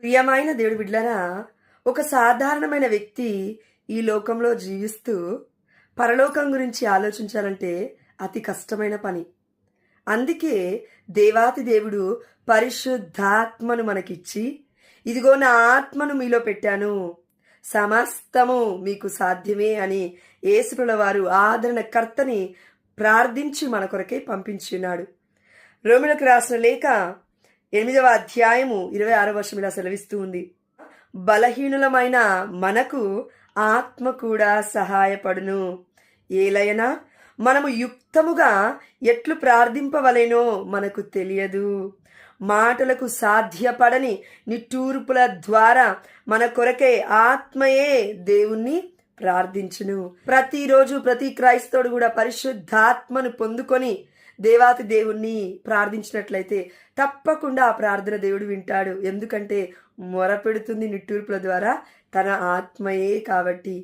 ప్రియమైన దేవుడి బిడ్డలారా, ఒక సాధారణమైన వ్యక్తి ఈ లోకంలో జీవిస్తూ పరలోకం గురించి ఆలోచించాలంటే అతి కష్టమైన పని. అందుకే దేవాతి దేవుడు పరిశుద్ధాత్మను మనకిచ్చి, ఇదిగో నా ఆత్మను మీలో పెట్టాను, సమస్తము మీకు సాధ్యమే అని యేసుప్రభుల వారు ఆదరణకర్తని ప్రార్థించి మన కొరకే పంపించున్నాడు. రోమిలకు రాసిన లేఖ 8వ అధ్యాయము 26వ వచనం ఇలా సెలవిస్తూ ఉంది. బలహీనులమైన మనకు ఆత్మ కూడా సహాయపడును. ఏలయనా మనము యుక్తముగా ఎట్లు ప్రార్థింపవలెనో మనకు తెలియదు. మాటలకు సాధ్యపడని నిట్టూర్పుల ద్వారా మన కొరకే ఆత్మయే దేవుణ్ణి ప్రార్థించును. ప్రతిరోజు ప్రతి క్రైస్తవుడు కూడా పరిశుద్ధాత్మను పొందుకొని దేవాతి దేవుణ్ణి ప్రార్థించినట్లయితే తప్పకుండా ఆ ప్రార్థన దేవుడు వింటాడు. ఎందుకంటే మొరపెడుతుంది నిట్టూర్పుల ద్వారా తన ఆత్మయే కాబట్టి.